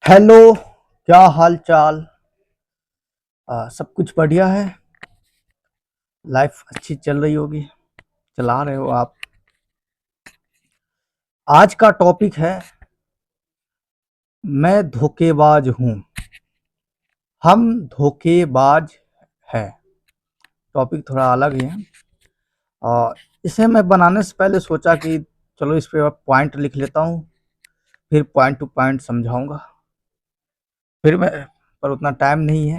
Hello. क्या हाल चाल। सब कुछ बढ़िया है। लाइफ अच्छी चल रही होगी, चला रहे हो आप। आज का टॉपिक है मैं धोखेबाज हूँ, हम धोखेबाज है। टॉपिक थोड़ा अलग ही है और इसे मैं बनाने से पहले सोचा कि चलो इस पे पॉइंट लिख लेता हूँ, फिर पॉइंट टू पॉइंट समझाऊंगा। फिर मैं पर उतना टाइम नहीं है।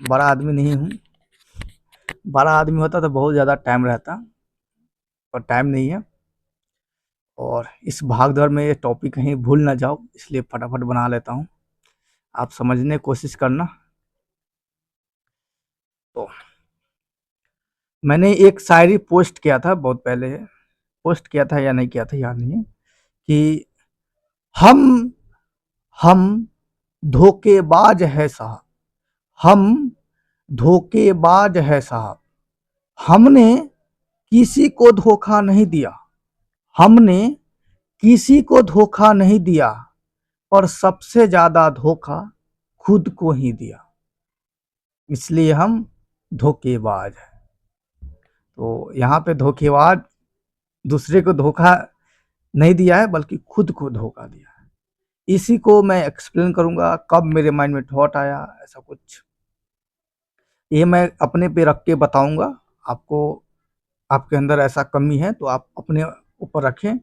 बड़ा आदमी नहीं हूँ। बड़ा आदमी होता तो बहुत ज़्यादा टाइम रहता, पर टाइम नहीं है। और इस भागदौड़ में ये टॉपिक कहीं भूल ना जाओ, इसलिए फटाफट बना लेता हूँ। आप समझने की कोशिश करना। तो मैंने एक शायरी पोस्ट किया था बहुत पहले, पोस्ट किया था या नहीं किया था याद नहीं है, कि हम हम धोखेबाज है साहब, हम धोखेबाज है साहब, हमने किसी को धोखा नहीं दिया, हमने किसी को धोखा नहीं दिया, और सबसे ज्यादा धोखा खुद को ही दिया, इसलिए हम धोखेबाज हैं। तो यहाँ पे धोखेबाज दूसरे को धोखा नहीं दिया है बल्कि खुद को धोखा दिया है। इसी को मैं एक्सप्लेन करूंगा, कब मेरे माइंड में थॉट आया ऐसा कुछ, ये मैं अपने पे रख के बताऊंगा आपको। आपके अंदर ऐसा कमी है तो आप अपने ऊपर रखें,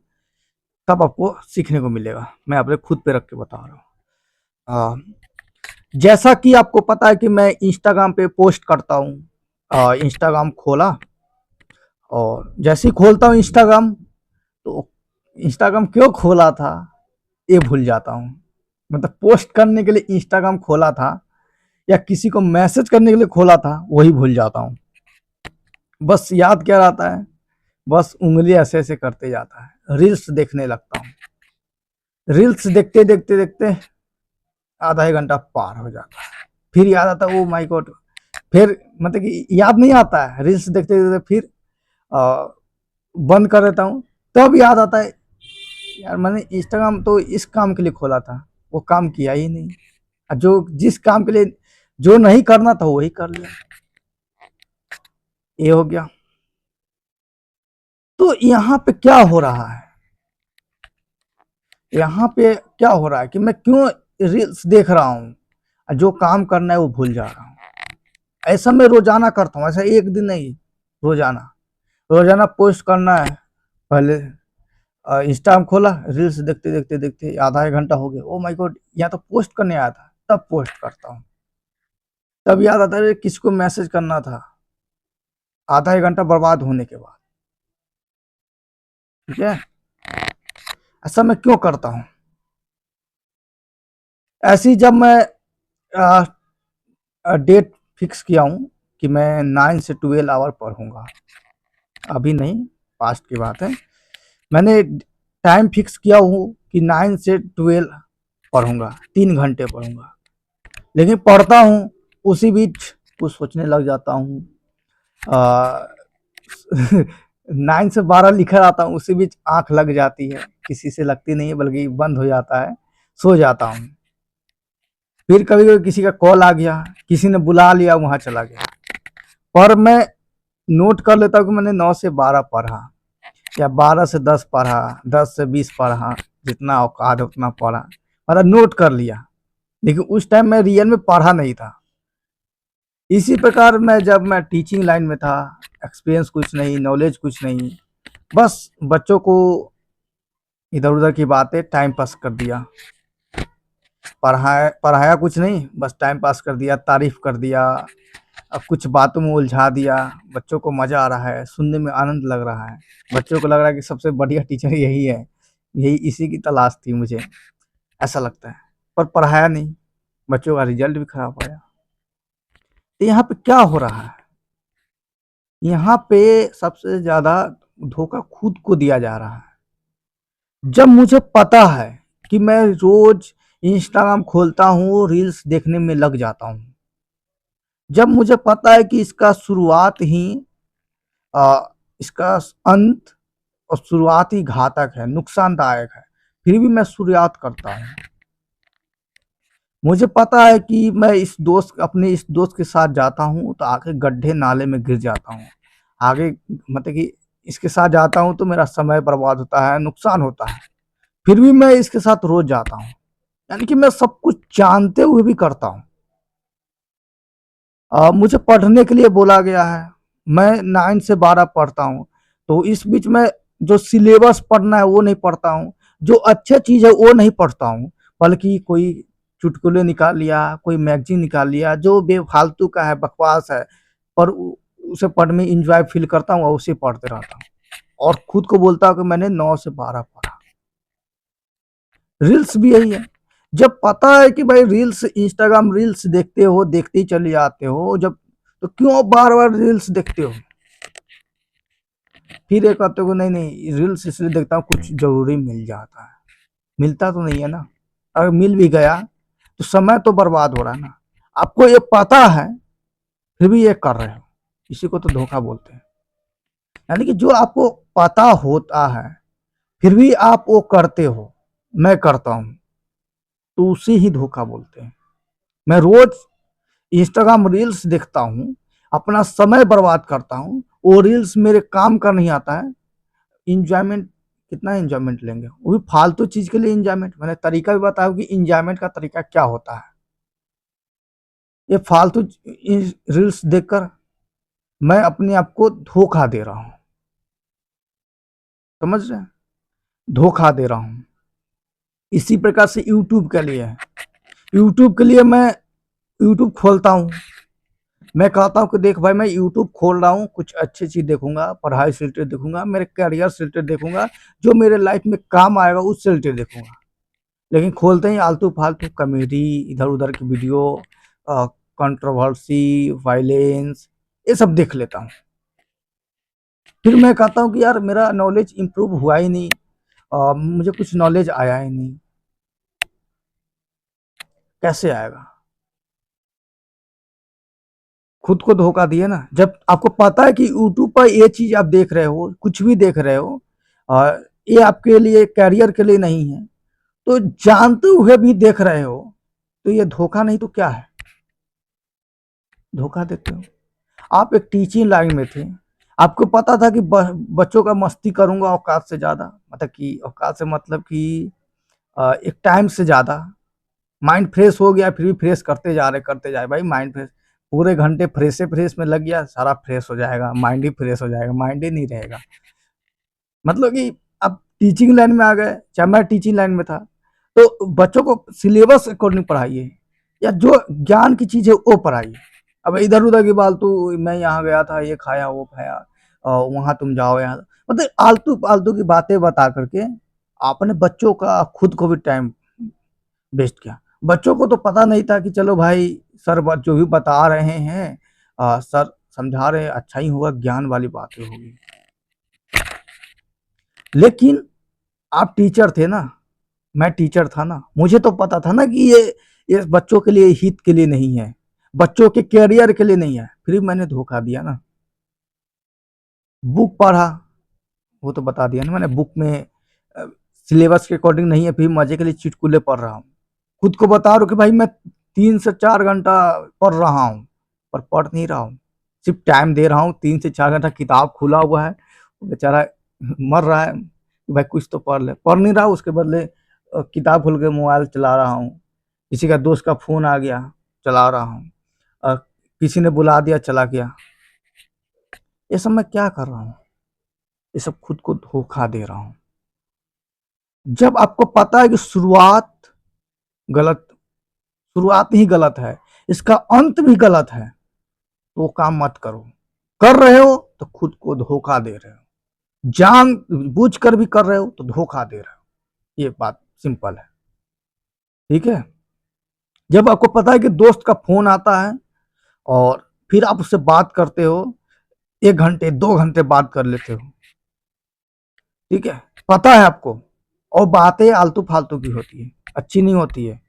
तब आपको सीखने को मिलेगा। मैं अपने खुद पे रख के बता रहा हूँ। जैसा कि आपको पता है कि मैं इंस्टाग्राम पे पोस्ट करता हूँ। इंस्टाग्राम खोला और जैसे ही खोलता हूँ इंस्टाग्राम, तो इंस्टाग्राम क्यों खोला था ये भूल जाता हूँ। मतलब पोस्ट करने के लिए इंस्टाग्राम खोला था या किसी को मैसेज करने के लिए खोला था, वही भूल जाता हूँ। बस याद क्या रहता है, बस उंगली ऐसे ऐसे करते जाता है, रील्स देखने लगता हूँ। रील्स देखते देखते देखते आधा एक घंटा पार हो जाता है। फिर याद आता है ओ माय गॉड, फिर मतलब कि याद नहीं आता है, रील्स देखते देखते फिर बंद कर देता हूँ। तब याद आता है यार मैंने इंस्टाग्राम तो इस काम के लिए खोला था, वो काम किया ही नहीं। जो जिस काम के लिए जो नहीं करना था वही कर लिया, ये हो गया। तो यहाँ पे क्या हो रहा है, यहाँ पे क्या हो रहा है कि मैं क्यों रील्स देख रहा हूँ, जो काम करना है वो भूल जा रहा हूँ। ऐसा मैं रोजाना करता हूँ, ऐसा एक दिन नहीं, रोजाना रोजाना पोस्ट करना है। पहले इंस्टाग्राम खोला, रील्स देखते देखते देखते आधा एक घंटा हो गया, ओ माय गॉड यहाँ तो पोस्ट करने आया था, तब पोस्ट करता हूँ। तब याद आता है किसको मैसेज करना था, आधा एक घंटा बर्बाद होने के बाद। ठीक है, ऐसा मैं क्यों करता हूँ। ऐसी जब मैं डेट फिक्स किया हूँ कि मैं 9 से 12 आवर पढ़ूंगा, अभी नहीं, पास्ट की बात है। मैंने टाइम फिक्स किया हूँ कि 9 से 12 पढ़ूंगा, 3 घंटे पढ़ूंगा। लेकिन पढ़ता हूँ, उसी बीच कुछ सोचने लग जाता हूँ। 9 से 12 लिखा रहता हूँ, उसी बीच आंख लग जाती है, किसी से लगती नहीं है बल्कि बंद हो जाता है, सो जाता हूँ। फिर कभी कभी किसी का कॉल आ गया, किसी ने बुला लिया, वहां चला गया। पर मैं नोट कर लेता हूँ कि मैंने 9 से 12 पढ़ा, या 12 से 10 पढ़ा, 10 से 20 पढ़ा, जितना औकात है उतना पढ़ा, मतलब नोट कर लिया। लेकिन उस टाइम मैं रियल में पढ़ा नहीं था। इसी प्रकार मैं जब मैं टीचिंग लाइन में था, एक्सपीरियंस कुछ नहीं, नॉलेज कुछ नहीं, बस बच्चों को इधर उधर की बातें टाइम पास कर दिया, पढ़ाया पढ़ाया कुछ नहीं, बस टाइम पास कर दिया, तारीफ कर दिया, अब कुछ बातों में उलझा दिया। बच्चों को मजा आ रहा है, सुनने में आनंद लग रहा है, बच्चों को लग रहा है कि सबसे बढ़िया टीचर यही है, यही इसी की तलाश थी मुझे, ऐसा लगता है। पर पढ़ाया नहीं, बच्चों का रिजल्ट भी खराब आया। तो यहाँ पे क्या हो रहा है, यहाँ पे सबसे ज्यादा धोखा खुद को दिया जा रहा है। जब मुझे पता है कि मैं रोज इंस्टाग्राम खोलता हूँ, रील्स देखने में लग जाता हूँ, जब मुझे पता है कि इसका शुरुआत ही इसका अंत और शुरुआत ही घातक है, नुकसानदायक है, फिर भी मैं शुरुआत करता हूँ। मुझे पता है कि मैं अपने इस दोस्त के साथ जाता हूँ तो आगे गड्ढे नाले में गिर जाता हूँ। आगे मतलब कि इसके साथ जाता हूँ तो मेरा समय बर्बाद होता है, नुकसान होता है। फिर भी मैं इसके साथ रोज़ जाता हूँ। यानी कि मैं सब कुछ जानते हुए भी करता हूँ। मुझे पढ़ने के लिए बोला गया है। मैं 9 से 12 पढ़ता हूँ। तो इस बीच में जो सिलेबस पढ़ना है वो नहीं पढ़ता हूँ। जो अच्छी चीज़ है वो नहीं पढ़ता हूँ। बल्कि कोई चुटकुले निकाल लिया, कोई मैगज़ीन निकाल लिया, जो बेफ़ालतू का है, बकवास है, पर उ उसे पढ़ में एन्जॉय फ़ील करता हूँ और उसे पढ़ते रहता हूँ। और खुद को बोलता हूँ कि मैंने 9 से 12 पढ़ा। रील्स भी यही है। जब पता है कि भाई रील्स इंस्टाग्राम रील्स देखते हो, देखते ही चले जाते हो, जब तो क्यों बार-बार रील्स देखते हो? फिर ये कहते हो नहीं, नहीं रील्स इसलिए देखता हूँ कुछ ज़रूरी मिल जाता है। मिलता तो नहीं है ना। अगर मिल भी गया तो समय तो बर्बाद हो रहा है ना। आपको ये पता है, फिर भी ये कर रहे हो। इसी को तो धोखा बोलते हैं। यानी कि जो आपको पता होता है, फिर भी आप वो करते हो, मैं करता हूँ, तो उसे ही धोखा बोलते हैं। मैं रोज़ इंस्टाग्राम रील्स देखता हूँ, अपना समय बर्बाद करता हूँ, वो रील्स मेरे काम का नहीं आता है। एन्जॉयमेंट कितना एन्जॉयमेंट लेंगे? वो भी फालतू चीज़ के लिए एन्जॉयमेंट। मैंने तरीका भी बताया कि एन्जॉयमेंट का तरीका क्या होता है। ये फालतू रील्स देखकर मैं अपने आप को धोखा दे रहा हूँ। समझ रहे हैं? धोखा दे रहा हूँ। इसी प्रकार से यूट्यूब के लिए है। यूट्यूब के लिए मैं यूट्यूब खोलता हूँ। मैं कहता हूँ कि देख भाई मैं यूट्यूब खोल रहा हूँ, कुछ अच्छी चीज़ देखूँगा, पढ़ाई से रिलेटेड देखूँगा, मेरे करियर से रिलेटेड देखूँगा, जो मेरे लाइफ में काम आएगा उससे रिलेटेड देखूँगा। लेकिन खोलते ही आलतू-फालतू कॉमेडी, इधर-उधर की वीडियो, अ, कंट्रोवर्सी, वायलेंस, ये सब देख लेता हूँ। फिर मैं कहता हूँ कि यार मेरा नॉलेज इम्प्रूव हुआ ही नहीं, मुझे कुछ नॉलेज आया ही नहीं, कैसे आएगा? खुद को धोखा दिए ना। जब आपको पता है कि यूट्यूब पर ये चीज़ आप देख रहे हो, कुछ भी देख रहे हो, ये आपके लिए करियर के लिए नहीं है, तो जानते हुए भी देख रहे हो, तो ये धोखा नहीं तो क्या है? धोखा देते हो। आप एक टीचिंग लाइन में थे, आपको पता था कि बच्चों का मस्ती करूँगा औकात से ज़्यादा, मतलब कि औकात से मतलब कि एक टाइम से ज़्यादा, माइंड फ्रेश हो गया फिर भी फ्रेश करते जा रहे भाई माइंड फ्रेश, पूरे घंटे फ्रेशे फ्रेश में लग गया, सारा फ्रेश हो जाएगा, माइंड ही फ्रेश हो जाएगा, माइंड ही नहीं रहेगा। मतलब कि आप टीचिंग लाइन में आ गए, चाहे मैं टीचिंग लाइन में था, तो बच्चों को सिलेबस अकॉर्डिंग पढ़ाइए, या जो ज्ञान की चीज़ है वो पढ़ाइए। अब इधर-उधर की फालतू, मैं यहाँ गया था, ये खाया, वो खाया, वहाँ तुम जाओ, यहाँ मतलब आलतू-फालतू की बातें बता करके आपने बच्चों का, खुद को भी टाइम वेस्ट किया। बच्चों को तो पता नहीं था कि चलो भाई सर जो भी बता रहे हैं, सर समझा रहे हैं, अच्छा ही होगा, ज्ञान वाली बातें होगी। लेकिन आप टीचर थे ना, मैं टीचर था ना, मुझे तो पता था ना कि ये बच्चों के लिए, हित के लिए नहीं है, बच्चों के करियर के लिए नहीं है, फिर भी मैंने धोखा दिया ना। बुक पढ़ा, वो तो बता दिया ना मैंने, बुक में सिलेबस के अकॉर्डिंग नहीं है, फिर मजे के लिए चुटकुले पढ़ रहा हूँ। खुद को बता रहा हूँ कि भाई मैं 3 से 4 घंटा पढ़ रहा हूँ, पर पढ़ नहीं रहा हूँ, सिर्फ टाइम दे रहा हूँ। 3 से 4 घंटा किताब खुला हुआ है, बेचारा मर रहा है कि भाई कुछ तो पढ़ ले, पढ़ नहीं रहा, उसके बदले किताब खोल के मोबाइल चला रहा हूँ, किसी का दोस्त का फ़ोन आ गया, चला रहा हूँ, किसी ने बुला दिया, चला गया। ये सब मैं क्या कर रहा हूँ? ये सब खुद को धोखा दे रहा हूँ। जब आपको पता है कि गलत शुरुआत ही गलत है, इसका अंत भी गलत है, तो वो काम मत करो। कर रहे हो तो खुद को धोखा दे रहे हो। जान बूझ कर भी कर रहे हो तो धोखा दे रहे हो। ये बात सिंपल है। ठीक है? जब आपको पता है कि दोस्त का फ़ोन आता है और फिर आप उससे बात करते हो, 1 घंटे, 2 घंटे बात कर लेते हो। ठीक है? पता है आपको, और बातें आलतू-फालतू की होती है, अच्छी नहीं होती है।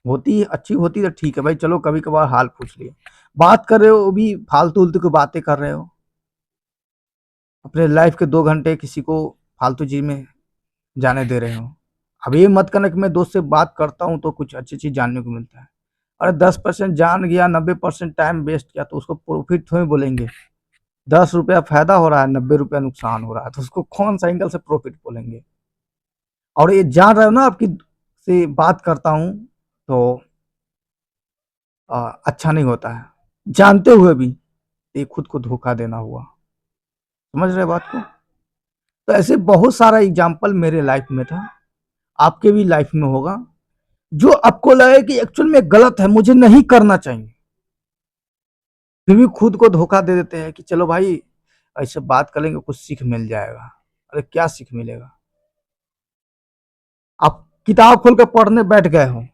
होती है, अच्छी होती है तो ठीक है भाई, चलो कभी-कभार हाल पूछ लिए। बात कर रहे हो, वो भी फालतू-उलतू की बातें कर रहे हो। अपने लाइफ़ के 2 घंटे किसी को फालतू चीज़ में जाने दे रहे हो। अब ये मत करना कि मैं दोस्त से बात करता हूँ तो कुछ अच्छी चीज़ जानने को मिलता है। अरे 10% जान गया, 90% टाइम वेस्ट किया तो उसको प्रॉफिट थोड़ी बोलेंगे। 10 रुपया फ़ायदा हो रहा है, 90 रुपया नुकसान हो रहा है, तो उसको कौन-सा एंगल से प्रॉफिट बोलेंगे? और ये जान रहे हो ना आपकी से बात करता हूँ तो अच्छा नहीं होता है। जानते हुए भी ये खुद को धोखा देना हुआ। समझ रहे बात को? तो ऐसे बहुत सारा एग्ज़ाम्पल मेरे लाइफ़ में था, आपके भी लाइफ़ में होगा, जो आपको लगे कि एक्चुअल में गलत है, मुझे नहीं करना चाहिए। फिर भी खुद को धोखा दे देते हैं कि चलो भाई ऐसे बात कर लेंगे, कुछ सीख मिल जाएगा। अरे क्या सीख मिलेगा? आप किताब खोल के पढ़ने बैठ गए हो,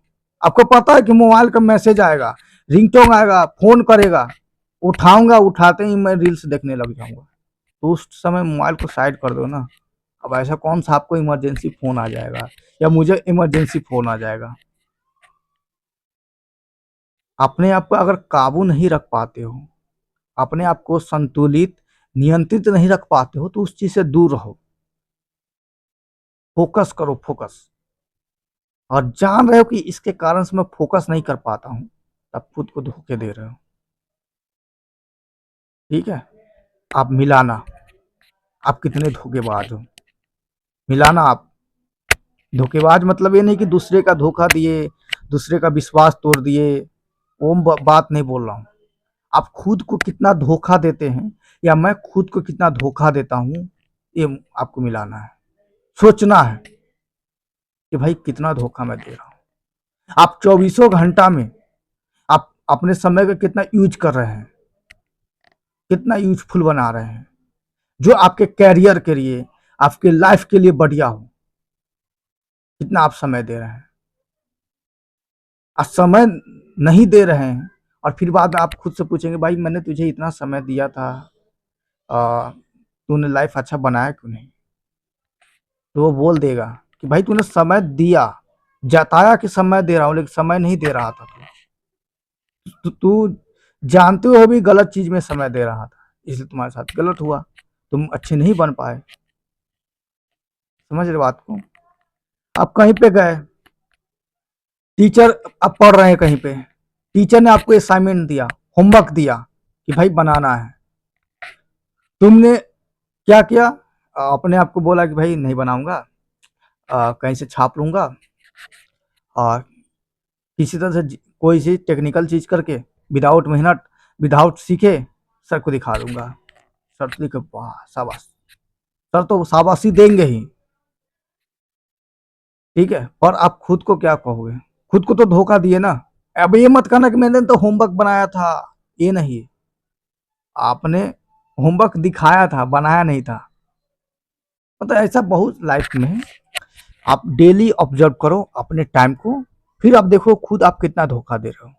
आपको पता है कि मोबाइल का मैसेज आएगा, रिंगटोन आएगा, फ़ोन करेगा, उठाऊँगा, उठाते ही मैं रील्स देखने लग जाऊँगा। तो उस समय मोबाइल को साइड कर दो ना। अब ऐसा कौन-सा आपको इमरजेंसी फ़ोन आ जाएगा या मुझे इमरजेंसी फ़ोन आ जाएगा। अपने आप को अगर काबू नहीं रख पाते हो, अपने आप को संतुलित, नियंत्रित नहीं रख पाते हो तो उस चीज़ से दूर रहो। फ़ोकस करो, फ़ोकस। और जान रहे हो कि इसके कारण से मैं फ़ोकस नहीं कर पाता हूँ, तब खुद को धोखे दे रहे हो। ठीक है? आप मिलाना, आप कितने धोखेबाज हो। मिलाना आप, धोखेबाज मतलब ये नहीं कि दूसरे का धोखा दिए, दूसरे का विश्वास तोड़ दिए, वो बात नहीं बोल रहा हूँ। आप खुद को कितना धोखा देते हैं या मैं खुद को कितना धोखा देता हूँ, ये आपको मिलाना है। सोचना है कि भाई कितना धोखा मैं दे रहा हूँ। आप चौबीसों घंटा में आप अपने समय का कितना यूज कर रहे हैं, कितना यूजफुल बना रहे हैं, जो आपके कैरियर के लिए, आपके लाइफ के लिए बढ़िया हो, कितना आप समय दे रहे हैं। समय नहीं दे रहे हैं और फिर बाद में आप खुद से पूछेंगे भाई मैंने तुझे इतना समय दिया था, तूने लाइफ अच्छा बनाया क्यों नहीं? तो वो बोल देगा कि भाई तूने समय दिया, जताया कि समय दे रहा हूँ, लेकिन समय नहीं दे रहा था तू जानते हुए भी गलत चीज में समय दे रहा था, इसलिए तुम्हारे साथ गलत हुआ, तुम अच्छे नहीं बन पाए। समझ रहे बात को? आप कहीं पे गए, टीचर, आप पढ़ रहे हैं कहीं पे, टीचर ने आपको असाइनमेंट दिया, होमवर्क दिया कि भाई बनाना है, तुमने क्या किया? अपने आप को बोला कि भाई नहीं बनाऊंगा, कहीं से छाप लूंगा और किसी तरह से कोई सी टेक्निकल चीज करके विदाउट मेहनत, विदाउट सीखे सर को दिखा दूंगा। सर तो देखे वाह शाबाश, सर तो शाबाशी देंगे ही। ठीक है, और आप खुद को क्या कहोगे? खुद को तो धोखा दिए ना। अब ये मत कहना कि मैंने तो होमवर्क बनाया था, ये नहीं, आपने होमवर्क दिखाया था, बनाया नहीं था। मतलब ऐसा बहुत लाइफ में है। आप डेली ऑब्जर्व करो अपने टाइम को, फिर आप देखो खुद आप कितना धोखा दे रहे हो।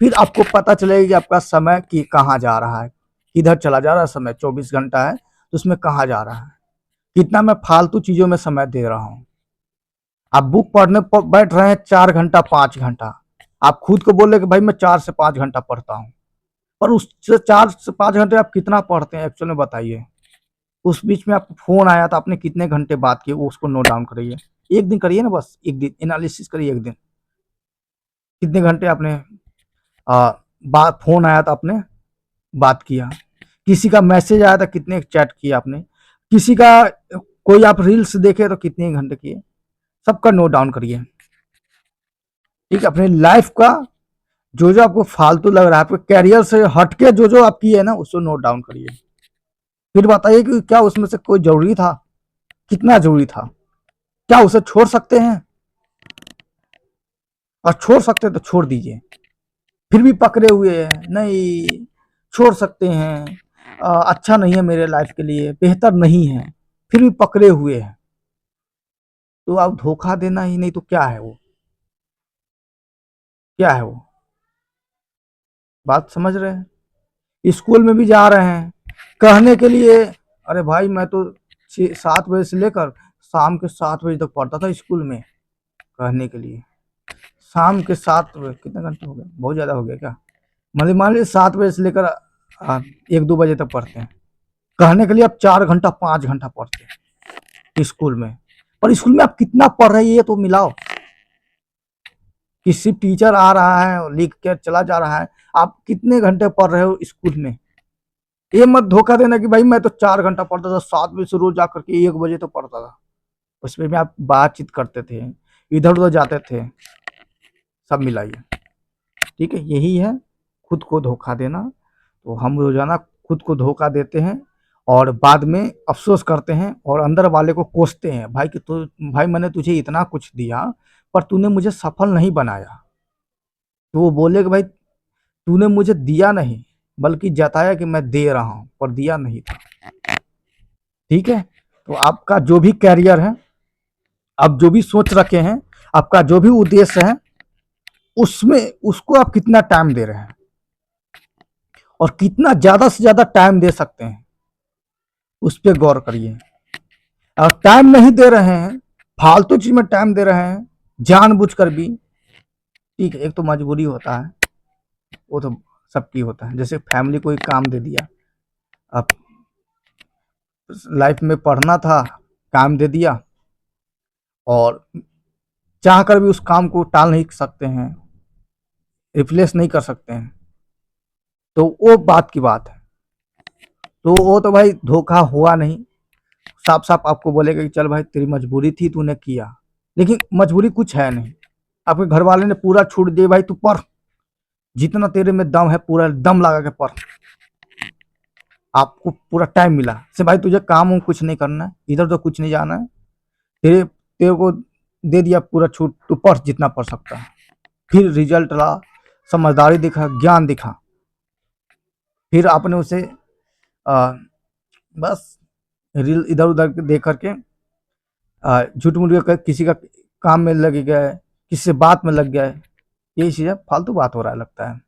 फिर आपको पता चलेगा कि आपका समय कि कहाँ जा रहा है, किधर चला जा रहा है समय। 24 घंटा है तो उसमें कहाँ जा रहा है, कितना मैं फालतू चीजों में समय दे रहा हूँ। आप बुक पढ़ने बैठ रहे हैं 4 घंटा 5 घंटा, आप खुद को बोले कि भाई मैं 4 से 5 घंटा पढ़ता हूँ, पर उस 4 से 5 घंटे आप कितना पढ़ते हैं एक्चुअल में बताइए। उस बीच में आपको फोन आया था, आपने कितने घंटे बात किए वो उसको नोट डाउन करिए। एक दिन करिए ना, बस एक दिन एनालिसिस करिए, एक दिन कितने घंटे आपने बात, फोन आया था आपने बात किया, किसी का मैसेज आया था कितने चैट किए आपने, किसी का कोई आप रील्स देखे तो कितने घंटे किए, सबका नोट डाउन करिए। ठीक है, अपने लाइफ का जो जो आपको फालतू लग रहा है, आपके कैरियर से हटके जो जो आप किए ना उसको नोट डाउन करिए। फिर बताइए कि क्या उसमें से कोई जरूरी था, कितना जरूरी था, क्या उसे छोड़ सकते हैं? और छोड़ सकते हैं तो छोड़ दीजिए। फिर भी पकड़े हुए हैं नहीं, छोड़ सकते हैं, अच्छा नहीं है मेरे लाइफ के लिए, बेहतर नहीं है, फिर भी पकड़े हुए हैं, तो आप धोखा देना ही नहीं तो क्या है वो? क्या है वो? बात समझ रहे हैं? स्कूल में भी जा रहे हैं कहने के लिए, अरे भाई मैं तो 7 बजे से लेकर शाम के 7 बजे तक पढ़ता था स्कूल में, कहने के लिए शाम के 7 बजे, कितने घंटे हो गए, बहुत ज़्यादा हो गया क्या? मान लीजिए 7 बजे से लेकर 1-2 बजे तक पढ़ते हैं, कहने के लिए आप 4 घंटा 5 घंटा पढ़ते हैं स्कूल में, और स्कूल में आप कितना पढ़ रहे हैं ये तो मिलाओ। किसी टीचर आ रहा है लिख कर चला जा रहा है, आप कितने घंटे पढ़ रहे हो स्कूल में। ये मत धोखा देना कि भाई मैं तो 4 घंटा पढ़ता था, 7 बजे से रोज जाकर के 1 बजे तो पढ़ता था। उसमें भी आप बातचीत करते थे, इधर उधर जाते थे, सब मिलाइए। ठीक है, यही है खुद को धोखा देना। तो हम रोजाना खुद को धोखा देते हैं और बाद में अफसोस करते हैं और अंदर वाले को कोसते हैं, भाई कि तू, भाई मैंने तुझे इतना कुछ दिया पर तूने मुझे सफल नहीं बनाया। तो वो बोले कि भाई तूने मुझे दिया नहीं बल्कि जताया कि मैं दे रहा हूं, पर दिया नहीं था। ठीक है, तो आपका जो भी कैरियर है, आप जो भी सोच रखे हैं, आपका जो भी उद्देश्य है, उसमें उसको आप कितना टाइम दे रहे हैं और कितना ज्यादा से ज्यादा टाइम दे सकते हैं, उस पर गौर करिए। अगर टाइम नहीं दे रहे हैं, फालतू चीज में टाइम दे रहे हैं जानबूझकर भी, ठीक है, एक तो मजबूरी होता है, वो तो सबकी होता है। जैसे फैमिली को एक काम दे दिया, अब लाइफ में पढ़ना था, काम दे दिया और चाह कर भी उस काम को टाल नहीं सकते हैं, रिप्लेस नहीं कर सकते हैं, तो वो बात की बात है। तो वो तो भाई धोखा हुआ नहीं, साफ साफ आपको बोलेगा कि चल भाई तेरी मजबूरी थी तूने किया, लेकिन मजबूरी कुछ है नहीं। आपके घर वाले ने पूरा छूट दिया, भाई तू पढ़, जितना तेरे में दम है पूरा दम लगा के पढ़, आपको पूरा टाइम मिला से भाई तुझे काम कुछ नहीं करना है, इधर तो कुछ नहीं जाना है, तेरे तेरे को दे दिया पूरा छूट, तू पढ़ जितना पढ़ सकता है। फिर रिजल्ट ला, समझदारी दिखा, ज्ञान दिखा, फिर आपने उसे बस रील इधर उधर देख करके झूठ मूठ कर किसी का काम में लग गए, किसी से बात में लग गए, यही चीज़ है, फालतू बात हो रहा है लगता है।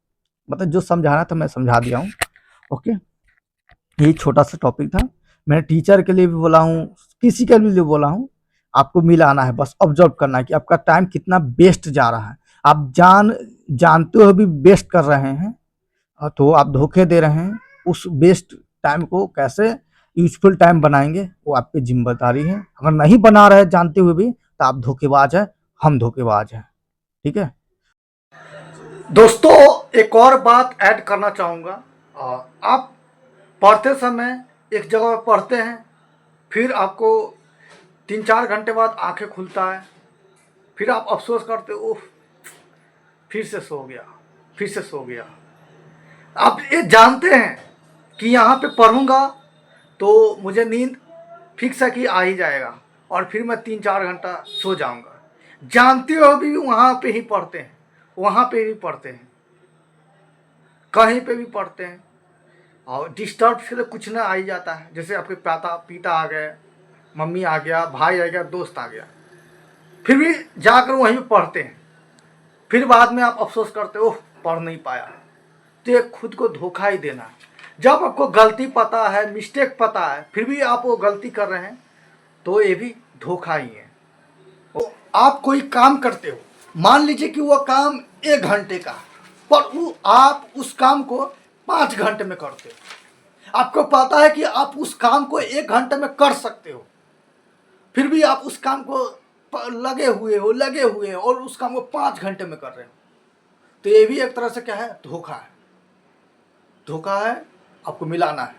मतलब जो समझाना था मैं समझा दिया हूँ। ओके, यही छोटा सा टॉपिक था। मैंने टीचर के लिए भी बोला हूँ, किसी के लिए बोला हूँ, आपको मिल आना है, बस ऑब्जर्व करना है कि आपका टाइम कितना वेस्ट जा रहा है। आप जानते हुए भी वेस्ट कर रहे हैं, तो आप धोखे दे रहे हैं। उस वेस्ट टाइम को कैसे यूजफुल टाइम बनाएंगे वो आपकी जिम्मेदारी है। अगर नहीं बना रहे जानते हुए भी तो आप धोखेबाज है, हम धोखेबाज हैं। ठीक है दोस्तों, एक और बात ऐड करना चाहूँगा। आप पढ़ते समय एक जगह पढ़ते हैं, फिर आपको 3-4 घंटे बाद आंखें खुलता है, फिर आप अफसोस करते ओह फिर से सो गया, फिर से सो गया। आप ये जानते हैं कि यहाँ पे पढ़ूंगा तो मुझे नींद फिक्स है कि आ ही जाएगा और फिर मैं 3-4 घंटा सो जाऊंगा, जानते हो भी वहाँ पे ही पढ़ते हैं, वहाँ पे भी पढ़ते हैं, कहीं पे भी पढ़ते हैं और डिस्टर्ब से कुछ ना आ ही जाता है। जैसे आपके पिता आ गए, मम्मी आ गया, भाई आ गया, दोस्त आ गया, फिर भी जाकर वहीं पे पढ़ते हैं, फिर बाद में आप अफसोस करते हो पढ़ नहीं पाया। तो ये खुद को धोखा ही देना है। जब आपको गलती पता है, मिस्टेक पता है, फिर भी आप वो गलती कर रहे हैं तो ये भी धोखा ही है। तो आप कोई काम करते हो, मान लीजिए कि वो काम 1 घंटे का, पर वो आप उस काम को 5 घंटे में करते हो। आपको पता है कि आप उस काम को 1 घंटे में कर सकते हो, फिर भी आप उस काम को लगे हुए हो और उस काम को 5 घंटे में कर रहे हो। तो ये भी एक तरह से क्या है, धोखा है। धोखा है, आपको मिलाना है।